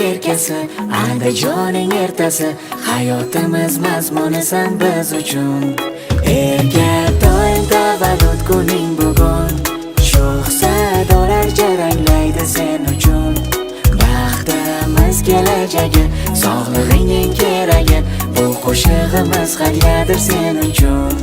erkasi, andijoning ertasi, hayotimiz mazmunisan biz uchun. Elga doim tavallud kuning bugun, sho'x sadolar jaranglaydi sen uchun. Baxtimiz kelajagi, sog'lig'ingning keragi, bu qo'shig'imiz hadyadir sen uchun.